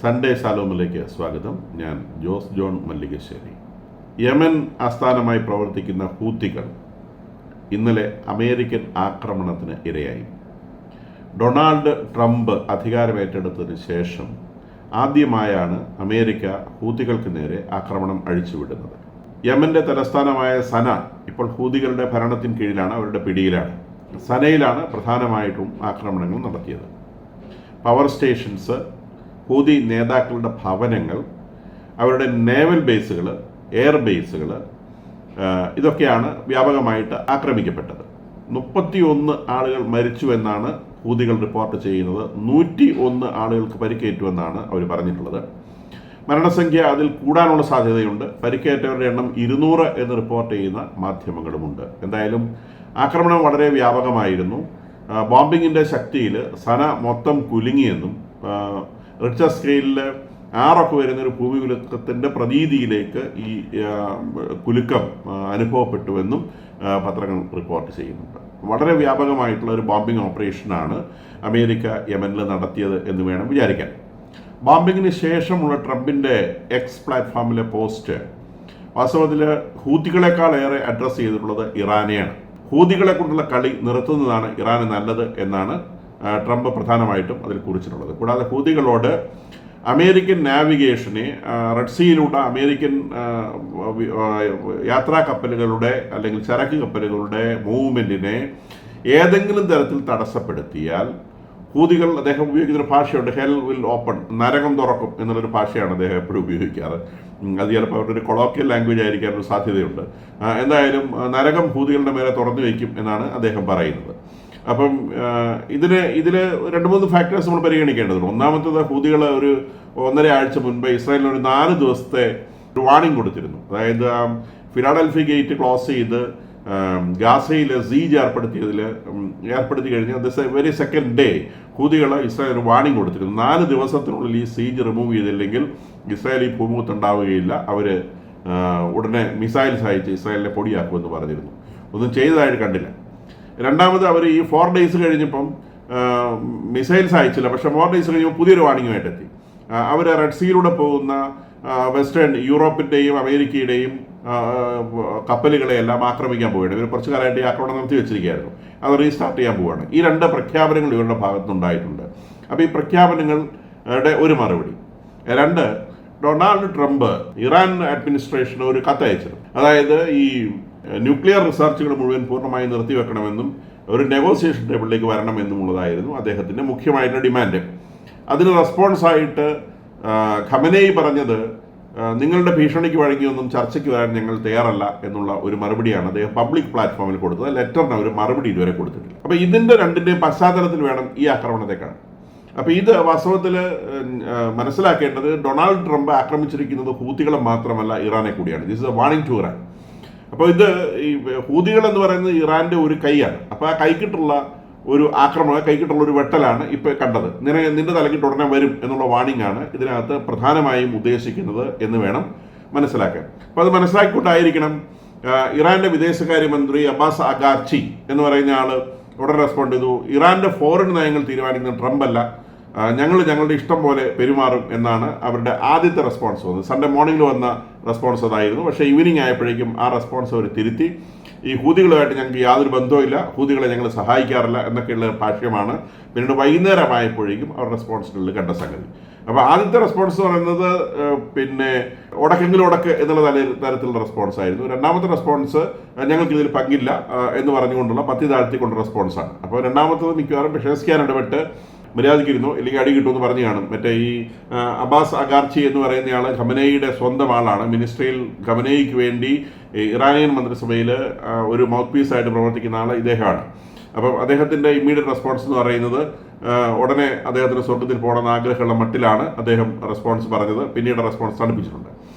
Sunday ശാലോമിലേക്ക് സ്വാഗതം. ഞാൻ Jose John Mallikassery. Yemen ആസ്ഥാനമായി പ്രവർത്തിക്കുന്ന ഹൂത്തികൾ ഇന്നലെ അമേരിക്കൻ ആക്രമണത്തിന് ഇരയായി. ഡൊണാൾഡ് ട്രംപ് അധികാരമേറ്റെടുത്തതിന് ശേഷം ആദ്യമായാണ് അമേരിക്ക ഹൂത്തികൾക്ക് നേരെ ആക്രമണം അഴിച്ചുവിടുന്നത്. യമന്റെ തലസ്ഥാനമായ സന ഇപ്പോൾ ഹൂതികളുടെ ഭരണത്തിന് കീഴിലാണ്, അവരുടെ പിടിയിലാണ്. സനയിലാണ് പ്രധാനമായിട്ടും ആക്രമണങ്ങൾ നടത്തിയത്. പവർ സ്റ്റേഷൻസ്, ഹൂതി നേതാക്കളുടെ ഭവനങ്ങൾ, അവരുടെ നേവൽ ബേസുകൾ, എയർ ബേസുകൾ, ഇതൊക്കെയാണ് വ്യാപകമായിട്ട് ആക്രമിക്കപ്പെട്ടത്. 31 ആളുകൾ മരിച്ചു എന്നാണ് ഹൂതികൾ റിപ്പോർട്ട് ചെയ്യുന്നത്. 101 ആളുകൾക്ക് പരിക്കേറ്റുവെന്നാണ് അവർ പറഞ്ഞിട്ടുള്ളത്. മരണസംഖ്യ അതിൽ കൂടാനുള്ള സാധ്യതയുണ്ട്. പരിക്കേറ്റവരുടെ എണ്ണം 200 എന്ന് റിപ്പോർട്ട് ചെയ്യുന്ന മാധ്യമങ്ങളുമുണ്ട്. എന്തായാലും ആക്രമണം വളരെ വ്യാപകമായിരുന്നു. ബോംബിങ്ങിൻ്റെ ശക്തിയിൽ സന മൊത്തം കുലുങ്ങിയെന്നും റിക്ടർ സ്കെയിലിൽ 6 വരുന്നൊരു ഭൂമികുലുക്കത്തിൻ്റെ പ്രതീതിയിലേക്ക് ഈ കുലുക്കം അനുഭവപ്പെട്ടുവെന്നും പത്രങ്ങൾ റിപ്പോർട്ട് ചെയ്യുന്നുണ്ട്. വളരെ വ്യാപകമായിട്ടുള്ള ഒരു ബോംബിംഗ് ഓപ്പറേഷനാണ് അമേരിക്ക യമനിൽ നടത്തിയത് എന്ന് വേണം വിചാരിക്കാൻ. ബോംബിങ്ങിന് ശേഷമുള്ള ട്രംപിൻ്റെ എക്സ് പ്ലാറ്റ്ഫോമിലെ പോസ്റ്റ് വാസ്തവത്തിൽ ഹൂതികളെക്കാളേറെ അഡ്രസ്സ് ചെയ്തിട്ടുള്ളത് ഇറാനെയാണ്. ഹൂതികളെ കൊണ്ടുള്ള കളി നിർത്തുന്നതാണ് ഇറാന് നല്ലത് എന്നാണ് ട്രംപ് പ്രധാനമായിട്ടും അതിൽ കുറിച്ചിട്ടുള്ളത്. കൂടാതെ ഹൂതികളോട് അമേരിക്കൻ നാവിഗേഷനെ, റെഡ് സീയിലൂടെ അമേരിക്കൻ യാത്രാ കപ്പലുകളുടെ അല്ലെങ്കിൽ ചരക്ക് കപ്പലുകളുടെ മൂവ്മെൻറ്റിനെ ഏതെങ്കിലും തരത്തിൽ തടസ്സപ്പെടുത്തിയാൽ ഹൂതികൾ, അദ്ദേഹം ഉപയോഗിക്കുന്നൊരു ഭാഷയുണ്ട്, ഹെൽ വിൽ ഓപ്പൺ, നരകം തുറക്കും എന്നുള്ളൊരു ഭാഷയാണ് അദ്ദേഹം എപ്പോഴും ഉപയോഗിക്കാറ്. അത് ചിലപ്പോൾ അവരുടെ ഒരു കൊളോക്കിയൽ ലാംഗ്വേജ് ആയിരിക്കാനൊരു സാധ്യതയുണ്ട്. എന്തായാലും നരകം ഹൂതികളുടെ മേലെ തുറന്നു വയ്ക്കും എന്നാണ് അദ്ദേഹം പറയുന്നത്. അപ്പം ഇതിൽ 2-3 ഫാക്ടേഴ്സ് നമ്മൾ പരിഗണിക്കേണ്ടതുണ്ട്. ഒന്നാമത്തേത്, ഹൂതികൾ ഒരു 1.5 ആഴ്ച മുൻപ് ഇസ്രായേലിന് ഒരു 4 ദിവസത്തെ ഒരു വാർണിംഗ് കൊടുത്തിരുന്നു. അതായത് ഫിലാഡൽഫി ഗേറ്റ് ക്ലോസ് ചെയ്ത് ഗാസയിൽ സീജ് ഏർപ്പെടുത്തി കഴിഞ്ഞാൽ വെരി സെക്കൻഡ് ഡേ ഹൂതികൾ ഇസ്രായേലിന് വാർണിംഗ് കൊടുത്തിരുന്നു. 4 ദിവസത്തിനുള്ളിൽ ഈ സീജ് റിമൂവ് ചെയ്തില്ലെങ്കിൽ ഇസ്രായേൽ ഈ ഭൂമുഖത്തുണ്ടാവുകയില്ല, അവർ ഉടനെ മിസൈൽസ് അയച്ച് ഇസ്രായേലിനെ പൊടിയാക്കുമെന്ന് പറഞ്ഞിരുന്നു. ഒന്നും ചെയ്തതായിട്ട് കണ്ടില്ല. രണ്ടാമത്, അവർ ഈ 4 ഡേയ്സ് കഴിഞ്ഞപ്പം മിസൈൽസ് അയച്ചില്ല, പക്ഷേ 4 ഡേയ്സ് കഴിഞ്ഞപ്പോൾ പുതിയൊരു വാർണിംഗുമായിട്ട് എത്തി. അവർ റെഡ് സീയിലൂടെ പോകുന്ന വെസ്റ്റേൺ യൂറോപ്പിൻ്റെയും അമേരിക്കയുടെയും കപ്പലുകളെയെല്ലാം ആക്രമിക്കാൻ പോവുകയാണ്. ഇവർ കുറച്ച് കാലമായിട്ട് ഈ ആക്രമണം നിർത്തി വെച്ചിരിക്കുകയായിരുന്നു, അത് റീസ്റ്റാർട്ട് ചെയ്യാൻ പോവുകയാണ്. ഈ 2 പ്രഖ്യാപനങ്ങൾ ഇവരുടെ ഭാഗത്തുനിന്നുണ്ടായിട്ടുണ്ട്. അപ്പോൾ ഈ പ്രഖ്യാപനങ്ങളുടെ ഒരു മറുപടി. 2, ഡൊണാൾഡ് ട്രംപ് ഇറാൻ അഡ്മിനിസ്ട്രേഷന് ഒരു കത്തയച്ചിരുന്നു. അതായത് ഈ ന്യൂക്ലിയർ റിസർച്ചുകൾ മുഴുവൻ പൂർണ്ണമായി നിർത്തിവെക്കണമെന്നും ഒരു നെഗോസിയേഷൻ ടേബിളിലേക്ക് വരണമെന്നുമുള്ളതായിരുന്നു അദ്ദേഹത്തിൻ്റെ മുഖ്യമായിട്ടുള്ള ഡിമാൻഡ്. അതിന് റെസ്പോൺസായിട്ട് ഖമനേയി പറഞ്ഞത്, നിങ്ങളുടെ ഭീഷണിക്ക് വഴങ്ങിയൊന്നും ചർച്ചയ്ക്ക് വരാൻ ഞങ്ങൾ തയ്യാറല്ല എന്നുള്ള ഒരു മറുപടിയാണ് അദ്ദേഹം പബ്ലിക് പ്ലാറ്റ്ഫോമിൽ കൊടുത്തത്. ലെറ്ററിന് ഒരു മറുപടി ഇതുവരെ കൊടുത്തിട്ടില്ല. അപ്പോൾ ഇതിൻ്റെ 2ൻ്റെയും പശ്ചാത്തലത്തിൽ വേണം ഈ ആക്രമണത്തെ കാണാൻ. അപ്പോൾ ഇത് വാസ്തവത്തിൽ മനസ്സിലാക്കേണ്ടത്, ഡൊണാൾഡ് ട്രംപ് ആക്രമിച്ചിരിക്കുന്നത് ഹൂത്തികളെ മാത്രമല്ല, ഇറാനെ കൂടിയാണ്. This is a warning to Iran. അപ്പോൾ ഇത് ഈ ഹൂതികൾ എന്ന് പറയുന്നത് ഇറാൻ്റെ ഒരു കൈയാണ്. അപ്പോൾ ആ കൈക്കിട്ടുള്ള ഒരു ആക്രമണം, കൈക്കിട്ടുള്ള ഒരു വെട്ടലാണ് ഇപ്പോൾ കണ്ടത്. നിന്റെ തലക്കിട്ട് ഉടനെ വരും എന്നുള്ള വാർണിംഗ് ആണ് ഇതിനകത്ത് പ്രധാനമായും ഉദ്ദേശിക്കുന്നത് എന്ന് വേണം മനസ്സിലാക്കാൻ. അപ്പോൾ അത് മനസ്സിലാക്കിക്കൊണ്ടായിരിക്കണം ഇറാൻ്റെ വിദേശകാര്യമന്ത്രി അബ്ബാസ് അഗാർച്ചി എന്ന് പറയുന്ന ആൾ ഉടനെ റെസ്പോണ്ട് ചെയ്തു. ഇറാൻ്റെ ഫോറിൻ നയങ്ങൾ തീരുമാനിക്കുന്ന ട്രംപ് അല്ല, ഞങ്ങളുടെ ഇഷ്ടം പോലെ പെരുമാറും എന്നാണ് അവരുടെ ആദ്യത്തെ റെസ്പോൺസ് വന്നത്. സൺഡേ മോർണിംഗിൽ വന്ന റെസ്പോൺസ് അതായിരുന്നു. പക്ഷേ ഈവനിങ് ആയപ്പോഴേക്കും ആ റെസ്പോൺസ് അവർ തിരുത്തി. ഈ ഹൂതികളുമായിട്ട് ഞങ്ങൾക്ക് യാതൊരു ബന്ധവുമില്ല, ഹൂതികളെ ഞങ്ങൾ സഹായിക്കാറില്ല എന്നൊക്കെയുള്ള ഭാഷ്യമാണ് പിന്നീട് വൈകുന്നേരമായപ്പോഴേക്കും അവർ റെസ്പോൺസിനുള്ളിൽ കണ്ട സംഗതി. അപ്പോൾ ആദ്യത്തെ റെസ്പോൺസ് എന്ന് പറയുന്നത് പിന്നെ ഉടക്കെങ്കിലും ഉടക്ക് എന്നുള്ള തരത്തിലുള്ള റെസ്പോൺസ് ആയിരുന്നു. രണ്ടാമത്തെ റെസ്പോൺസ് ഞങ്ങൾക്കിതിൽ പങ്കില്ല എന്ന് പറഞ്ഞുകൊണ്ടുള്ള പത്തി താഴ്ത്തിക്കൊണ്ട റെസ്പോൺസാണ്. അപ്പോൾ രണ്ടാമത്തത് മിക്കവാറും പെഷേസ്കിയാൻ ഇടപെട്ട് മര്യാദയ്ക്കിരുന്നു, ഇല്ലെങ്കിൽ അടി കിട്ടുമെന്ന് പറഞ്ഞു കാണും. മറ്റേ ഈ അബ്ബാസ് അഗാർച്ചി എന്ന് പറയുന്നയാൾ ഖമനേയിയുടെ സ്വന്തം ആളാണ്. മിനിസ്ട്രിയിൽ ഖമനേയിക്ക് വേണ്ടി ഇറാനിയൻ മന്ത്രിസഭയിൽ ഒരു മൗത്ത് പീസായിട്ട് പ്രവർത്തിക്കുന്ന ആൾ ഇദ്ദേഹമാണ്. അപ്പം അദ്ദേഹത്തിൻ്റെ ഇമ്മീഡിയറ്റ് റെസ്പോൺസ് എന്ന് പറയുന്നത് ഉടനെ അദ്ദേഹത്തിന് സ്വർഗത്തിൽ പോകണമെന്ന് ആഗ്രഹമുള്ള മട്ടിലാണ് അദ്ദേഹം റെസ്പോൺസ് പറഞ്ഞത്. പിന്നീട് റെസ്പോൺസ് തണുപ്പിച്ചിട്ടുണ്ട്.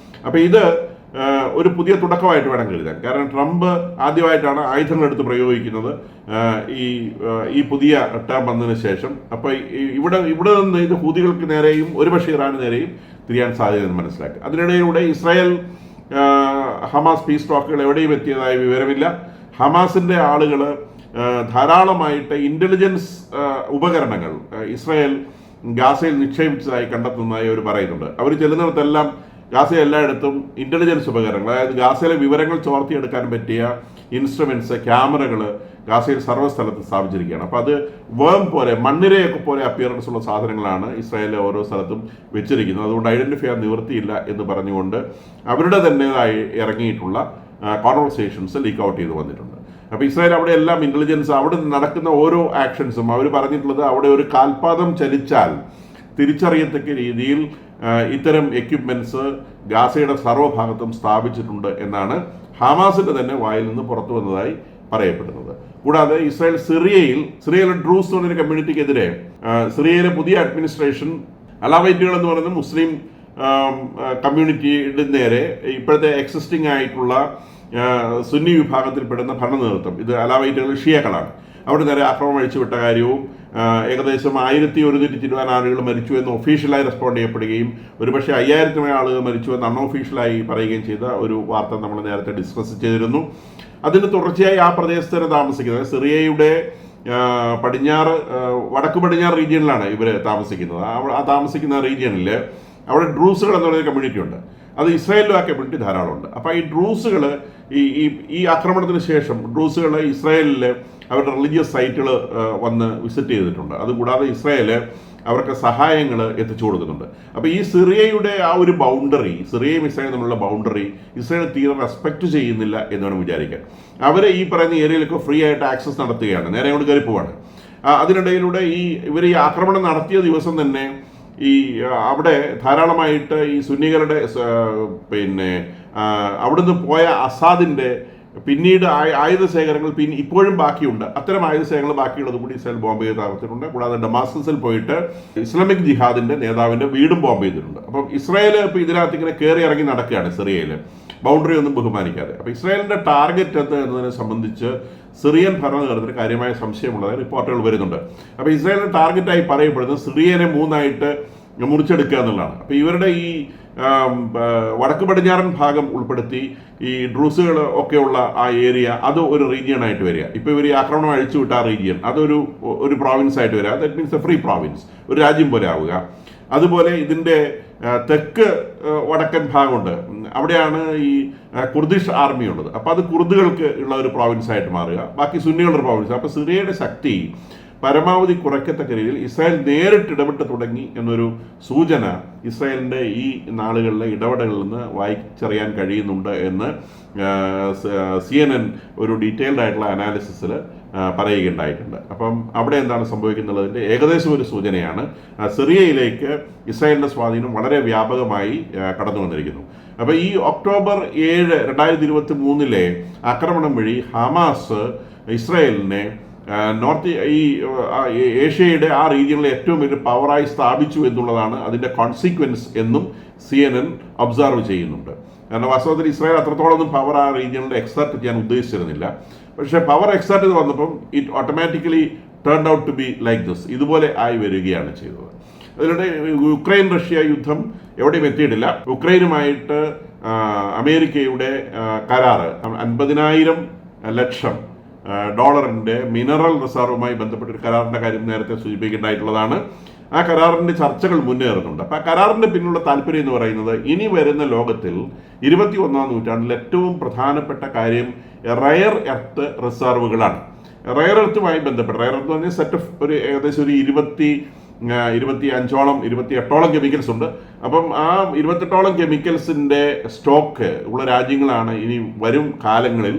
അപ്പോൾ ഇത് ഒരു പുതിയ തുടക്കമായിട്ട് വേണം കരുതാൻ. കാരണം ട്രംപ് ആദ്യമായിട്ടാണ് ആയുധങ്ങളെടുത്ത് പ്രയോഗിക്കുന്നത് ഈ പുതിയ ടേം വന്നതിന് ശേഷം. അപ്പോൾ ഇവിടെ നിന്ന് ഇത് ഹൂതികൾക്ക് നേരെയും ഒരുപക്ഷെ ഇറാന് നേരെയും തിരിയാൻ സാധ്യതയെന്ന് മനസ്സിലാക്കുക. അതിനിടയിലൂടെ ഇസ്രായേൽ ഹമാസ് പീസ് ടോക്കുകൾ എവിടെയും എത്തിയതായ വിവരമില്ല. ഹമാസിൻ്റെ ആളുകൾ ധാരാളമായിട്ട് ഇൻ്റലിജൻസ് ഉപകരണങ്ങൾ ഇസ്രായേൽ ഗാസയിൽ നിക്ഷേപിച്ചതായി കണ്ടെത്തുന്നതായി അവർ പറയുന്നുണ്ട്. അവർ ചെല്ലുന്നിടത്തെല്ലാം ഗാസയിൽ എല്ലായിടത്തും ഇന്റലിജൻസ് ഉപകരണങ്ങൾ, അതായത് ഗാസയിലെ വിവരങ്ങൾ ചോർത്തിയെടുക്കാൻ പറ്റിയ ഇൻസ്ട്രുമെന്റ്സ്, ക്യാമറകൾ ഗാസയിൽ സർവ്വസ്ഥലത്ത് സ്ഥാപിച്ചിരിക്കുകയാണ്. അപ്പോൾ അത് പോലെ മണ്ണിരയൊക്കെ പോലെ അപ്പിയറൻസ് ഉള്ള സാധനങ്ങളാണ് ഇസ്രായേലിലെ ഓരോ സ്ഥലത്തും വെച്ചിരിക്കുന്നത്. അതുകൊണ്ട് ഐഡന്റിഫൈ ചെയ്യാൻ നിവൃത്തിയില്ല എന്ന് പറഞ്ഞുകൊണ്ട് അവരുടെ തന്നെയായി ഇറങ്ങിയിട്ടുള്ള കോൺവെർസേഷൻസ് ലീക്ക് ഔട്ട് ചെയ്ത് വന്നിട്ടുണ്ട്. അപ്പോൾ ഇസ്രായേൽ അവിടെ എല്ലാം ഇന്റലിജൻസ്, അവിടെ നടക്കുന്ന ഓരോ ആക്ഷൻസും അവർ പറഞ്ഞിട്ടുള്ളത് അവിടെ ഒരു കാൽപാദം ചലിച്ചാൽ തിരിച്ചറിയത്തക്ക രീതിയിൽ ഇത്തരം എക്യുപ്മെന്റ്സ് ഗാസയുടെ സർവ്വഭാഗത്തും സ്ഥാപിച്ചിട്ടുണ്ട് എന്നാണ് ഹമാസിന്റെ തന്നെ വായിൽ നിന്ന് പുറത്തു വന്നതായി പറയപ്പെടുന്നത്. കൂടാതെ ഇസ്രായേൽ സിറിയയിലെ ഡ്രൂസ് എന്ന് പറഞ്ഞ കമ്മ്യൂണിറ്റിക്കെതിരെ സിറിയയിലെ പുതിയ അഡ്മിനിസ്ട്രേഷൻ അലാവൈറ്റുകൾ എന്ന് പറയുന്ന മുസ്ലിം കമ്മ്യൂണിറ്റിയുടെ നേരെ ഇപ്പോഴത്തെ എക്സിസ്റ്റിംഗ് ആയിട്ടുള്ള സുന്നി വിഭാഗത്തിൽപ്പെടുന്ന ഭരണ നേതൃത്വം, ഇത് അലാവൈറ്റുകൾ ഷിയകളാണ്, അവിടെ നേരെ ആക്രമണം അഴിച്ചുവിട്ട കാര്യവും ഏകദേശം 1120 ആളുകൾ മരിച്ചു എന്ന് ഒഫീഷ്യലായി റെസ്പോണ്ട് ചെയ്യപ്പെടുകയും ഒരുപക്ഷെ 5000 ആളുകൾ മരിച്ചു എന്ന് അൺഒഫീഷ്യലായി പറയുകയും ചെയ്ത ഒരു വാർത്ത നമ്മൾ നേരത്തെ ഡിസ്കസ് ചെയ്തിരുന്നു. അതിന് തുടർച്ചയായി ആ പ്രദേശത്ത് താമസിക്കുന്നത് സിറിയയുടെ വടക്ക് പടിഞ്ഞാറ് റീജിയനിലാണ് ഇവർ താമസിക്കുന്നത്. ആ താമസിക്കുന്ന റീജിയനിൽ അവിടെ ഡ്രൂസുകൾ എന്ന് പറയുന്ന കമ്മ്യൂണിറ്റി ഉണ്ട്. അത് ഇസ്രായേലിലും ആ കമ്മ്യൂണിറ്റി ധാരാളമുണ്ട്. അപ്പോൾ ഈ ഡ്രൂസുകൾ ഈ ആക്രമണത്തിന് ശേഷം ഡ്രൂസുകൾ ഇസ്രായേലിൽ അവരുടെ റിലീജിയസ് സൈറ്റുകൾ വന്ന് വിസിറ്റ് ചെയ്തിട്ടുണ്ട്. അതുകൂടാതെ ഇസ്രായേൽ അവർക്ക് സഹായങ്ങൾ എത്തിച്ചു കൊടുക്കുന്നുണ്ട്. അപ്പോൾ ഈ സിറിയയുടെ ആ ഒരു ബൗണ്ടറി, സിറിയയും ഇസ്രായേലും തമ്മിലുള്ള ബൗണ്ടറി ഇസ്രായേൽ തീരെ റെസ്പെക്ട് ചെയ്യുന്നില്ല എന്നാണ് വിചാരിക്കാൻ. അവർ ഈ പറയുന്ന ഏരിയയിലൊക്കെ ഫ്രീ ആയിട്ട് ആക്സസ് നടത്തുകയാണ്, നേരെ അങ്ങോട്ട് കയറി പോവാണ്. അതിനിടയിലൂടെ ഇവർ ഈ ആക്രമണം നടത്തിയ ദിവസം തന്നെ അവിടെ ധാരാളമായിട്ട് ഈ സുന്നികളുടെ അവിടുന്ന് പോയ അസാദിന്റെ പിന്നീട് ആയുധ ശേഖരങ്ങൾ ഇപ്പോഴും ബാക്കിയുണ്ട്. അത്തരം ആയുധ ശേഖരങ്ങൾ ബാക്കിയുള്ളത് കൂടി ഇസ്രായേൽ ബോംബ് ചെയ്ത് തകർത്തിട്ടുണ്ട്. കൂടാതെ ഡമാസ്കസിൽ പോയിട്ട് ഇസ്ലാമിക് ജിഹാദിന്റെ നേതാവിന്റെ വീടും ബോംബ് ചെയ്തിട്ടുണ്ട്. അപ്പം ഇസ്രായേൽ ഇപ്പോൾ ഇതിനകത്ത് ഇങ്ങനെ കയറി ഇറങ്ങി നടക്കുകയാണ് സിറിയയിൽ, ബൗണ്ടറി ഒന്നും ബഹുമാനിക്കാതെ. അപ്പോൾ ഇസ്രായേലിന്റെ ടാർഗറ്റ് എന്നതിനെ സംബന്ധിച്ച് സിറിയൻ ഭരണകൂടത്തിന് കാര്യമായ സംശയമുള്ളതായി റിപ്പോർട്ടുകൾ വരുന്നുണ്ട്. അപ്പോൾ ഇസ്രായേലിന്റെ ടാർഗറ്റായി പറയപ്പെടുന്നത് സിറിയനെ 3 മുറിച്ചെടുക്കുക എന്നുള്ളതാണ്. അപ്പോൾ ഇവരുടെ ഈ വടക്ക് പടിഞ്ഞാറൻ ഭാഗം ഉൾപ്പെടുത്തി ഈ ഡ്രൂസുകൾ ഒക്കെയുള്ള ആ ഏരിയ അത് ഒരു റീജിയൻ ആയിട്ട് വരിക. ഇപ്പോൾ ഇവർ ഈ ആക്രമണം അഴിച്ചുവിട്ട ആ റീജിയൻ അതൊരു പ്രോവിൻസ് ആയിട്ട് വരിക. That means A free province, ഒരു രാജ്യം പോലെ ആവുക. അതുപോലെ ഇതിൻ്റെ തെക്ക് വടക്കൻ ഭാഗമുണ്ട്, അവിടെയാണ് ഈ കുർദിഷ് ആർമി ഉള്ളത്. അപ്പോൾ അത് കുർദുകൾക്ക് ഉള്ള ഒരു പ്രോവിൻസ് ആയിട്ട് മാറുക, ബാക്കി സുന്നികളുടെ പ്രോവിൻസ്. അപ്പോൾ സിറിയയുടെ ശക്തി പരമാവധി കുറയ്ക്കത്തക്ക രീതിയിൽ ഇസ്രായേൽ നേരിട്ട് ഇടപെട്ട് തുടങ്ങി എന്നൊരു സൂചന ഇസ്രായേലിൻ്റെ ഈ നാളുകളിലെ ഇടപെടലിൽ നിന്ന് വായിച്ചറിയാൻ കഴിയുന്നുണ്ട് എന്ന് CNN ഒരു ഡീറ്റെയിൽഡ് ആയിട്ടുള്ള അനാലിസിസിൽ പറയുകയുണ്ടായിട്ടുണ്ട്. അപ്പം അവിടെ എന്താണ് സംഭവിക്കുന്നുള്ളതിൻ്റെ ഏകദേശം ഒരു സൂചനയാണ്. സിറിയയിലേക്ക് ഇസ്രായേലിൻ്റെ സ്വാധീനം വളരെ വ്യാപകമായി കടന്നു വന്നിരിക്കുന്നു. അപ്പോൾ ഈ ഒക്ടോബർ 7, 2023 ആക്രമണം വഴി ഹമാസ് ഇസ്രായേലിനെ ഏഷ്യയുടെ ആ റീജിയനിലെ ഏറ്റവും വലിയ പവറായി സ്ഥാപിച്ചു എന്നുള്ളതാണ് അതിൻ്റെ കോൺസിക്വൻസ് എന്നും CNN ഒബ്സർവ് ചെയ്യുന്നുണ്ട്. കാരണം വാസ്തവത്തിൽ ഇസ്രായേൽ അത്രത്തോളം പവർ ആ റീജിയനിൽ എക്സർട്ട് ചെയ്യാൻ ഉദ്ദേശിച്ചിരുന്നില്ല. പക്ഷേ പവർ എക്സർട്ട് ചെയ്ത് വന്നപ്പം it automatically turn out to be like this, ഇതുപോലെ ആയി വരികയാണ് ചെയ്തത്. അതിലൂടെ യുക്രൈൻ റഷ്യ യുദ്ധം എവിടെയും എത്തിയിട്ടില്ല. യുക്രൈനുമായിട്ട് അമേരിക്കയുടെ കരാറ് 50,000 ലക്ഷം ഡോളറിൻ്റെ മിനറൽ റിസർവുമായി ബന്ധപ്പെട്ട ഒരു കരാറിൻ്റെ കാര്യം നേരത്തെ സൂചിപ്പിക്കേണ്ടതായിട്ടുള്ളതാണ്. ആ കരാറിൻ്റെ ചർച്ചകൾ മുന്നേറുന്നുണ്ട്. അപ്പോൾ ആ കരാറിൻ്റെ പിന്നിലുള്ള താല്പര്യം എന്ന് പറയുന്നത് ഇനി വരുന്ന ലോകത്തിൽ 21ാം നൂറ്റാണ്ടിൽ ഏറ്റവും പ്രധാനപ്പെട്ട കാര്യം റയർ എർത്ത് റിസർവുകളാണ്. റയർ എർത്തുമായി ബന്ധപ്പെട്ട് റയർ എർത്ത് പറഞ്ഞാൽ സെറ്റ് ഓഫ് ഒരു ഏകദേശം ഒരു 28ഓളം കെമിക്കൽസ് ഉണ്ട്. അപ്പം ആ 28ഓളം കെമിക്കൽസിൻ്റെ സ്റ്റോക്ക് ഉള്ള രാജ്യങ്ങളാണ് ഇനി വരും കാലങ്ങളിൽ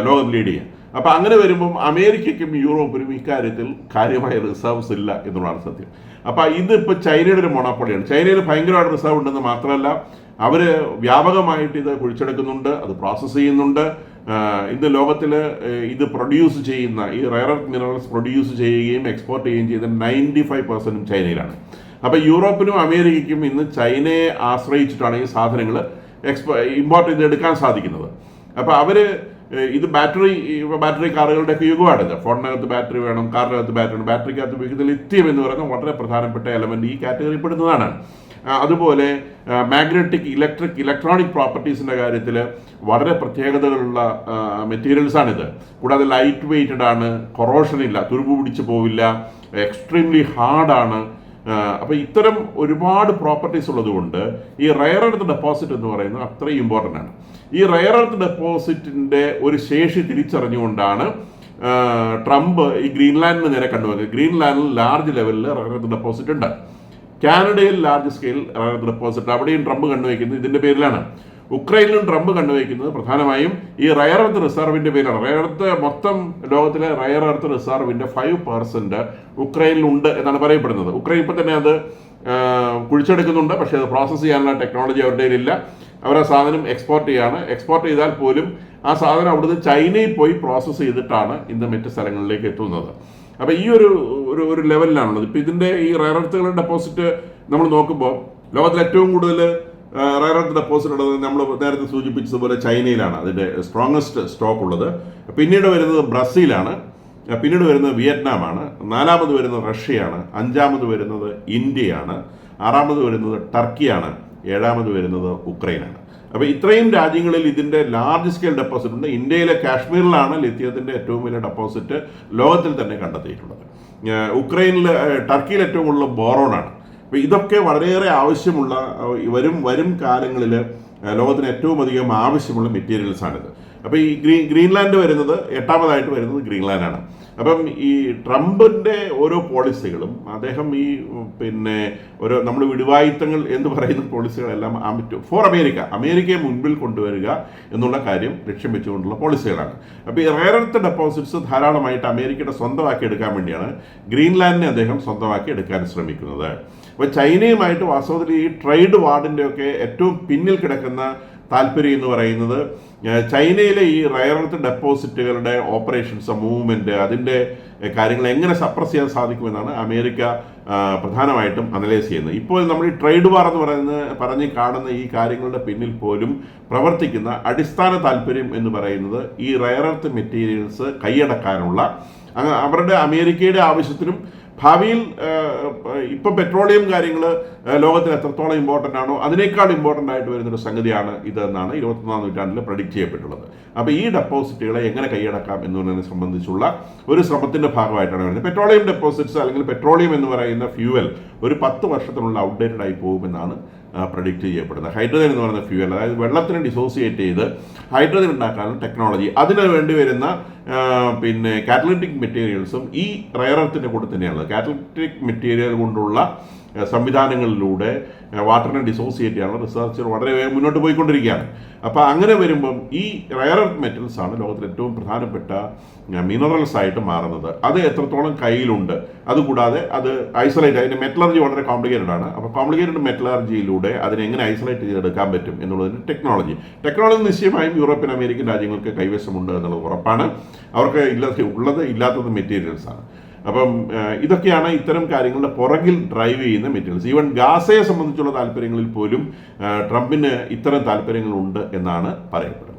ലോകം ലീഡ് ചെയ്യുക. അപ്പം അങ്ങനെ വരുമ്പം അമേരിക്കയ്ക്കും യൂറോപ്പിനും ഇക്കാര്യത്തിൽ കാര്യമായ റിസർവ്സ് ഇല്ല എന്നുള്ളതാണ് സത്യം. അപ്പം ഇതിപ്പോൾ ചൈനയുടെ ഒരു മൊണോപ്പൊളിയാണ്. ചൈനയിൽ ഭയങ്കരമായിട്ട് റിസർവ് ഉണ്ടെന്ന് മാത്രമല്ല, അവർ വ്യാപകമായിട്ട് ഇത് കുഴിച്ചെടുക്കുന്നുണ്ട്, അത് പ്രോസസ്സ് ചെയ്യുന്നുണ്ട്. ഇന്ന് ലോകത്തിൽ ഇത് പ്രൊഡ്യൂസ് ചെയ്യുന്ന ഈ റയർ എർത്ത് മിനറൽസ് പ്രൊഡ്യൂസ് ചെയ്യുകയും എക്സ്പോർട്ട് ചെയ്യുകയും ചെയ്യുന്ന 95% ചൈനയിലാണ്. അപ്പോൾ യൂറോപ്പിനും അമേരിക്കയ്ക്കും ഇന്ന് ചൈനയെ ആശ്രയിച്ചിട്ടാണ് ഈ സാധനങ്ങൾ ഇമ്പോർട്ട് ചെയ്തെടുക്കാൻ സാധിക്കുന്നത്. അപ്പോൾ അവർ ഇത് ബാറ്ററി കാറുകളുടെയൊക്കെ യുഗമാണിത്. ഫോണിനകത്ത് ബാറ്ററി വേണം, കാറിനകത്ത് ബാറ്ററി വേണം. ബാറ്ററിക്കകത്ത് ഉപയോഗിക്കുന്ന ലിഥിയം എന്ന് പറയുന്ന വളരെ പ്രധാനപ്പെട്ട എലമെന്റ് ഈ കാറ്റഗറിയിൽ പെടുന്നതാണ്. അതുപോലെ മാഗ്നറ്റിക് ഇലക്ട്രോണിക് പ്രോപ്പർട്ടീസിൻ്റെ കാര്യത്തിൽ വളരെ പ്രത്യേകതകളുള്ള മെറ്റീരിയൽസാണിത്. കൂടാതെ ലൈറ്റ് വെയ്റ്റഡ് ആണ്, കൊറോഷൻ ഇല്ല, തുരുമ്പ് പിടിച്ച് പോവില്ല, എക്സ്ട്രീംലി ഹാർഡാണ്. അപ്പോൾ ഇത്തരം ഒരുപാട് പ്രോപ്പർട്ടീസ് ഉള്ളതുകൊണ്ട് ഈ റയർ എർത്ത് ഡെപ്പോസിറ്റ് എന്ന് പറയുന്നത് അത്രയും ഇമ്പോർട്ടൻ്റ് ആണ്. ഈ റയർ എർത്ത് ഡെപ്പോസിറ്റിൻ്റെ ഒരു ശേഷി തിരിച്ചറിഞ്ഞുകൊണ്ടാണ് ട്രംപ് ഈ ഗ്രീൻലാൻഡിന് നേരെ കണ്ടുവന്നത്. ഗ്രീൻലാൻഡിൽ ലാർജ് ലെവലിൽ റയർ എർത്ത് ഡെപ്പോസിറ്റ് ഉണ്ട്. കാനഡയിൽ large scale rare earth deposit, അവിടെയും ട്രംപ് കണ്ടുവയ്ക്കുന്നത് ഇതിൻ്റെ പേരിലാണ്. ഉക്രൈനിലും ട്രംപ് കണ്ടുവയ്ക്കുന്നത് പ്രധാനമായും ഈ റയർ എർത്ത് റിസർവിൻ്റെ പേരിലാണ്. റയർ എർത്ത് മൊത്തം ലോകത്തിലെ റയർ എർത്ത് റിസർവിൻ്റെ 5% ഉക്രൈനിലുണ്ട് എന്നാണ് പറയപ്പെടുന്നത്. ഉക്രൈൻ ഇപ്പം തന്നെ അത് കുഴിച്ചെടുക്കുന്നുണ്ട്, പക്ഷേ അത് പ്രോസസ്സ് ചെയ്യാനുള്ള ടെക്നോളജി അവരുടെ കയ്യിലില്ല. അവർ ആ സാധനം എക്സ്പോർട്ട് ചെയ്യാണ്. എക്സ്പോർട്ട് ചെയ്താൽ പോലും ആ സാധനം അവിടുന്ന് ചൈനയിൽ പോയി പ്രോസസ്സ് ചെയ്തിട്ടാണ് ഇന്ന് മറ്റ് സ്ഥലങ്ങളിലേക്ക് എത്തുന്നത്. അപ്പോൾ ഈ ഒരു ലെവലിലാണുള്ളത്. ഇപ്പോൾ ഇതിൻ്റെ ഈ റയർ എർത്തുകളുടെ ഡെപ്പോസിറ്റ് നമ്മൾ നോക്കുമ്പോൾ ലോകത്തിൽ ഏറ്റവും കൂടുതൽ റയർ എർത്ത് ഡെപ്പോസിറ്റ് ഉള്ളത് നമ്മൾ നേരത്തെ സൂചിപ്പിച്ചതുപോലെ ചൈനയിലാണ് അതിൻ്റെ സ്ട്രോങ്ങസ്റ്റ് സ്റ്റോക്ക് ഉള്ളത്. പിന്നീട് വരുന്നത് ബ്രസീലാണ്, പിന്നീട് വരുന്നത് വിയറ്റ്നാമാണ്, നാലാമത് വരുന്നത് റഷ്യയാണ്, അഞ്ചാമത് വരുന്നത് ഇന്ത്യയാണ്, ആറാമത് വരുന്നത് ടർക്കിയാണ്, ഏഴാമത് വരുന്നത് ഉക്രൈനാണ്. അപ്പോൾ ഇത്രയും രാജ്യങ്ങളിൽ ഇതിൻ്റെ ലാർജ് സ്കെയിൽ ഡെപ്പോസിറ്റ് ഉണ്ട്. ഇന്ത്യയിലെ കാശ്മീരിലാണ് ലിഥിയത്തിൻ്റെ ഏറ്റവും വലിയ ഡെപ്പോസിറ്റ് ലോകത്തിൽ തന്നെ കണ്ടെത്തിയിട്ടുള്ളത്. ടർക്കിയിൽ ഏറ്റവും കൂടുതൽ ബോറോണാണ്. അപ്പോൾ ഇതൊക്കെ വളരെയേറെ ആവശ്യമുള്ള വരും കാലങ്ങളിൽ ലോകത്തിന് ഏറ്റവും അധികം ആവശ്യമുള്ള മെറ്റീരിയൽസാണിത്. അപ്പോൾ ഈ ഗ്രീൻലാൻഡ് വരുന്നത് 8ാമതായിട്ട് വരുന്നത് ഗ്രീൻലാൻഡാണ്. അപ്പം ഈ ട്രംപിൻ്റെ ഓരോ പോളിസികളും അദ്ദേഹം ഈ ഓരോ നമ്മൾ വിടുവായുത്തങ്ങൾ എന്ന് പറയുന്ന പോളിസികളെല്ലാം ഫോർ അമേരിക്കയെ മുൻപിൽ കൊണ്ടുവരിക എന്നുള്ള കാര്യം ലക്ഷ്യം വെച്ചുകൊണ്ടുള്ള പോളിസികളാണ്. അപ്പോൾ ഈ റയർ എർത്ത് ഡെപ്പോസിറ്റ്സ് ധാരാളമായിട്ട് അമേരിക്കയുടെ സ്വന്തമാക്കി എടുക്കാൻ വേണ്ടിയാണ് ഗ്രീൻലാൻഡിനെ അദ്ദേഹം സ്വന്തമാക്കി എടുക്കാൻ ശ്രമിക്കുന്നത്. അപ്പോൾ ചൈനയുമായിട്ട് വാസ്തവത്തിൽ ഈ ട്രേഡ് വാർഡിൻ്റെ ഒക്കെ ഏറ്റവും പിന്നിൽ കിടക്കുന്ന താല്പര്യം എന്ന് പറയുന്നത് ചൈനയിലെ ഈ റയർ എർത്ത് ഡെപ്പോസിറ്റുകളുടെ ഓപ്പറേഷൻസ്, മൂവ്മെൻറ്റ്, അതിൻ്റെ കാര്യങ്ങൾ എങ്ങനെ സപ്രസ് ചെയ്യാൻ സാധിക്കുമെന്നാണ് അമേരിക്ക പ്രധാനമായിട്ടും അനലൈസ് ചെയ്യുന്നത്. ഇപ്പോൾ നമ്മൾ ഈ ട്രേഡ് വാർ എന്ന് പറഞ്ഞ് കാണുന്ന ഈ കാര്യങ്ങളുടെ പിന്നിൽ പോലും പ്രവർത്തിക്കുന്ന അടിസ്ഥാന താല്പര്യം എന്ന് പറയുന്നത് ഈ റയർ എർത്ത് മെറ്റീരിയൽസ് കൈയടക്കാനുള്ള അവരുടെ അമേരിക്കയുടെ ആവശ്യത്തിനും ഭാവിയിൽ ഇപ്പം പെട്രോളിയം കാര്യങ്ങൾ ലോകത്തിൽ എത്രത്തോളം ഇമ്പോർട്ടൻ്റ് ആണോ അതിനേക്കാൾ ഇമ്പോർട്ടൻ്റ് ആയിട്ട് വരുന്നൊരു സംഗതിയാണ് ഇതെന്നാണ് 21ാം നൂറ്റാണ്ടിൽ പ്രഡിക്റ്റ് ചെയ്യപ്പെട്ടുള്ളത്. അപ്പോൾ ഈ ഡെപ്പോസിറ്റുകളെ എങ്ങനെ കൈയടക്കാം എന്നതിനെ സംബന്ധിച്ചുള്ള ഒരു ശ്രമത്തിൻ്റെ ഭാഗമായിട്ടാണ് വരുന്നത്. പെട്രോളിയം ഡെപ്പോസിറ്റ്സ് അല്ലെങ്കിൽ പെട്രോളിയം എന്ന് പറയുന്ന ഫ്യൂവൽ ഒരു 10 വർഷത്തിനുള്ള ഔട്ട്ഡേറ്റഡ് ആയി പോകുമെന്നാണ് പ്രഡിക്റ്റ് ചെയ്യപ്പെടുന്നത്. ഹൈഡ്രജൻ എന്ന് പറയുന്ന ഫ്യൂവൽ, അതായത് വെള്ളത്തിനെ ഡിസോസിയേറ്റ് ചെയ്ത് ഹൈഡ്രജൻ ഉണ്ടാക്കാനുള്ള ടെക്നോളജി, അതിന് വേണ്ടി വരുന്ന കാറ്റലിറ്റിക് മെറ്റീരിയൽസും ഈ റയർ എർത്തിൻ്റെ കൂടെ തന്നെയാണ്. കാറ്റലിറ്റിക് മെറ്റീരിയൽ കൊണ്ടുള്ള സംവിധാനങ്ങളിലൂടെ വാട്ടറിനെ ഡിസോസിയേറ്റ് ചെയ്യാനുള്ള റിസർച്ച് വളരെ വേഗം മുന്നോട്ട് പോയിക്കൊണ്ടിരിക്കുകയാണ്. അപ്പോൾ അങ്ങനെ വരുമ്പം ഈ റയർ എർത്ത് മെറ്റൽസ് ആണ് ലോകത്തിൽ ഏറ്റവും പ്രധാനപ്പെട്ട മിനറൽസ് ആയിട്ട് മാറുന്നത്. അത് എത്രത്തോളം കയ്യിലുണ്ട്, അതുകൂടാതെ അത് ഐസൊലേറ്റ്, അതിൻ്റെ മെറ്റലർജി വളരെ കോംപ്ലിക്കേറ്റഡ് ആണ്. അപ്പോൾ കോംപ്ലിക്കേറ്റഡ് മെറ്റലർജിയിലൂടെ അതിനെ എങ്ങനെ ഐസൊലേറ്റ് ചെയ്തെടുക്കാൻ പറ്റും എന്നുള്ളതിന് ടെക്നോളജി നിശ്ചയമായും യൂറോപ്യൻ അമേരിക്കൻ രാജ്യങ്ങൾക്ക് കൈവശമുണ്ട് എന്നുള്ളത് ഉറപ്പാണ്. അവർക്ക് ഇല്ലാത്തത് മെറ്റീരിയൽസാണ്. അപ്പം ഇതൊക്കെയാണ് ഇത്തരം കാര്യങ്ങളുടെ പുറകിൽ ഡ്രൈവ് ചെയ്യുന്ന മെറ്റീരിയൽസ്. ഈവൻ ഗാസയെ സംബന്ധിച്ചുള്ള താല്പര്യങ്ങളിൽ പോലും ട്രംപിന് ഇത്തരം താല്പര്യങ്ങളുണ്ട് എന്നാണ് പറയപ്പെടുന്നത്.